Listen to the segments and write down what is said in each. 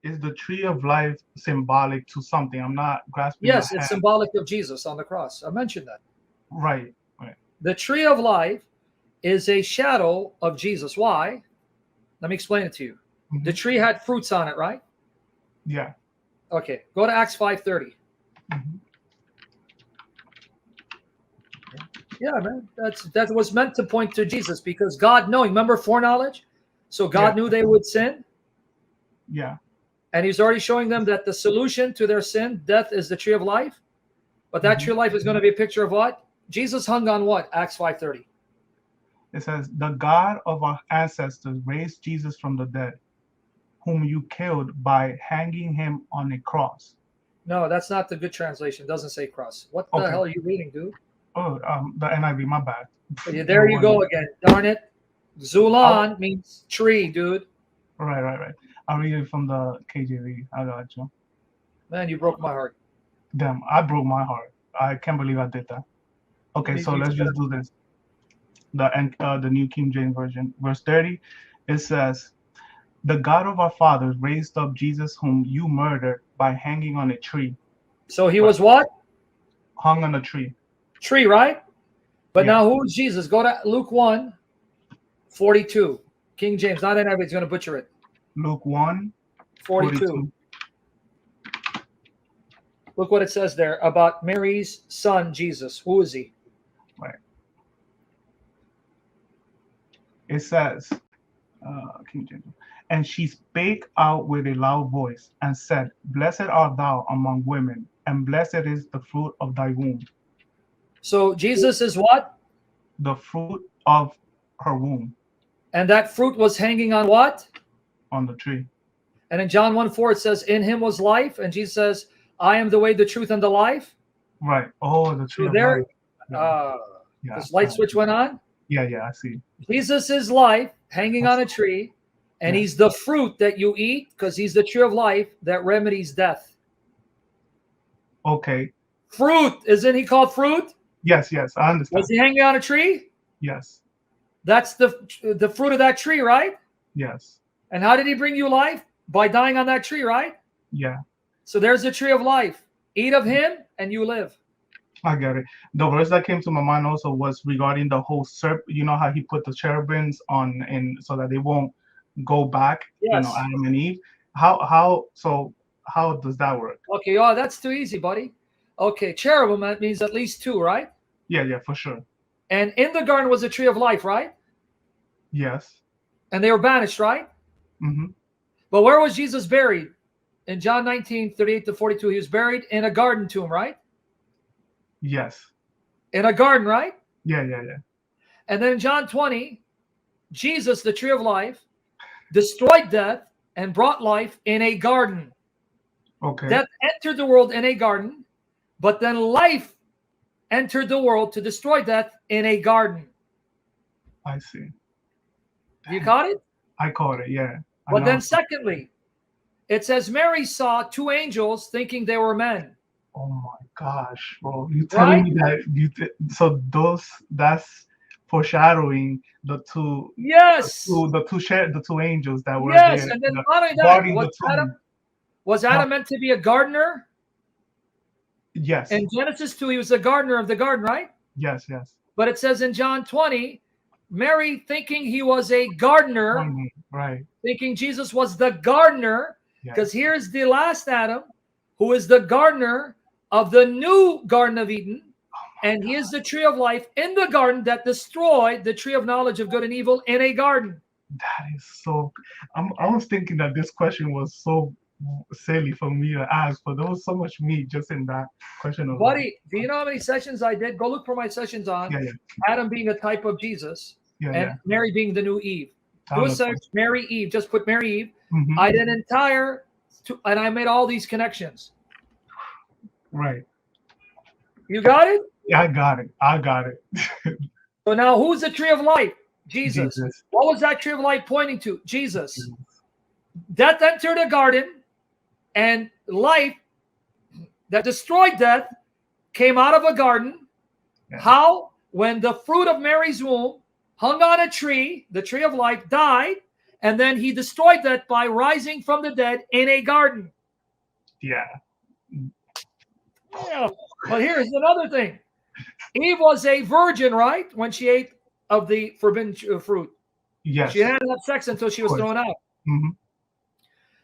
is the tree of life symbolic to something? I'm not grasping the Yes, it's hand. symbolic of Jesus on the cross. I mentioned that. Right. Right. The tree of life is a shadow of Jesus. Why? Let me explain it to you. The Hmm. tree had fruits on it, right? Yeah. Okay, go to Acts 5:30. Hmm. Yeah, man, that was meant to point to Jesus because God knowing, remember foreknowledge? So Yeah. God knew they would sin, Yeah. and He's already showing them that the solution to their sin, death, is the tree of life. But that Hmm. tree of life is going to be a picture of what? Jesus hung on what? Acts 5:30. It says, "The God of our ancestors raised Jesus from the dead, whom you killed by hanging him on a cross." No, that's not the good translation. It doesn't say cross. What the Okay. hell are you reading, dude? Oh, the NIV, my bad. There No you wonder. go again. Darn it. I'll, Zulan means tree, dude. right, right, right. I'll read it from the KJV. I got you. Man, you broke my heart. Damn, I broke my heart. I can't believe I did that. Okay, so You let's said just do this. The New King James Version, verse 30, it says, "The God of our fathers raised up Jesus, whom you murdered by hanging on a tree." so he Right. was what? Hung on a tree. Tree, right? But Yeah. now who is Jesus? Go to Luke 1:42. King James. Not everybody's going to butcher it. Luke 1, 42. 42. Look what it says there about Mary's son, Jesus. Who is he? Right. It says, King James, "And she spake out with a loud voice, and said, Blessed art thou among women, and blessed is the fruit of thy womb." So Jesus is what? The fruit of her womb And that fruit was hanging on what? on the tree. And in John 1:4 it says, in him was life. And Jesus says, I am the way, the truth, and the life. Right. Oh, the tree So of there, life. Yeah. uh, Yeah. this light switch went on. Yeah. Yeah. I see. Jesus is life hanging on a tree. And Yeah. he's the fruit that you eat because he's the tree of life that remedies death. Okay. Fruit. Isn't he called fruit? Yes. Yes. I Was understand. he hanging on a tree? Yes. That's the fruit of that tree, right? Yes. And how did he bring you life? By dying on that tree, right? Yeah. So there's the tree of life. Eat of him and you live. I get it. The verse that came to my mind also was regarding the whole You know how he put the cherubims on, in so that they won't go back. Yes. Adam and Eve. How does that work? Okay, oh, that's too easy, buddy. Okay, cherubim, that means at least two, right? Yeah. Yeah. For sure. And in the garden was a tree of life, right? Yes. And they were banished, right? Mm-hmm. But where was Jesus buried? In John 19:38-42, he was buried in a garden tomb, right? Yes. In a garden, right? Yeah. Yeah. Yeah. And then in John 20, Jesus, the tree of life, destroyed death and brought life in a garden. Okay. Death entered the world in a garden, but then life entered the world to destroy death in a garden. I see. You caught it? I caught it. Yeah. I But know. then secondly, it says Mary saw two angels thinking they were men. Oh my gosh, bro! You telling Right? me that so that's foreshadowing Yes. the two angels that were Yes. there, And then not only that, guarding the tomb. was Huh. Adam meant to be a gardener? Yes. In Genesis 2, he was the gardener of the garden, right? Yes. Yes. But it says in John 20, Mary thinking he was a gardener, Right. thinking Jesus was the gardener, because Yes. here's the last Adam, who is the gardener of the new Garden of Eden, and he is the tree of life in the garden that destroyed the tree of knowledge of good and evil in a garden. That is so. I was thinking that this question was so silly for me to ask, but there was so much meat just in that question of Buddy, do you know how many sessions I did? Go look for my sessions on Yeah. Adam being a type of Jesus Yeah. and Yeah. Mary being the new Eve. I Do a understand. search, Mary Eve, just put Mary Eve. Mhm. I did and I made all these connections. Right. You got it? Yeah, I got it. I got it. So now who's the tree of life? Jesus. Jesus. What was that tree of life pointing to? Jesus. Death entered the garden, and life that destroyed death came out of a garden. Yeah. How? When the fruit of Mary's womb hung on a tree, the tree of life died, and then he destroyed that by rising from the dead in a garden. Yeah. Yeah. But here's another thing. Eve was a virgin, right? When she ate of the forbidden fruit. Yes. She hadn't had sex until she was thrown out. Mm-hmm.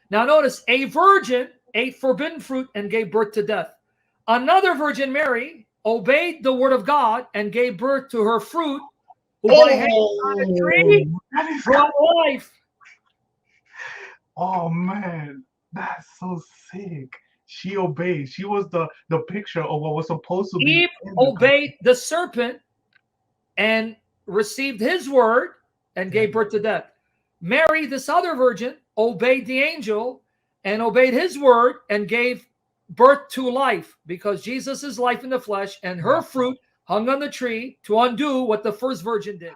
Now notice, a virgin ate forbidden fruit and gave birth to death. Another virgin, Mary, obeyed the word of God and gave birth to her fruit, who by hanging on a tree brought life. Oh man, that's so sick. She obeyed. She was the picture of what was supposed to be. Eve obeyed the serpent and received his word and gave birth to death. Mary, this other virgin, obeyed the angel and obeyed his word and gave birth to life, because Jesus is life in the flesh, and her fruit hung on the tree to undo what the first virgin did.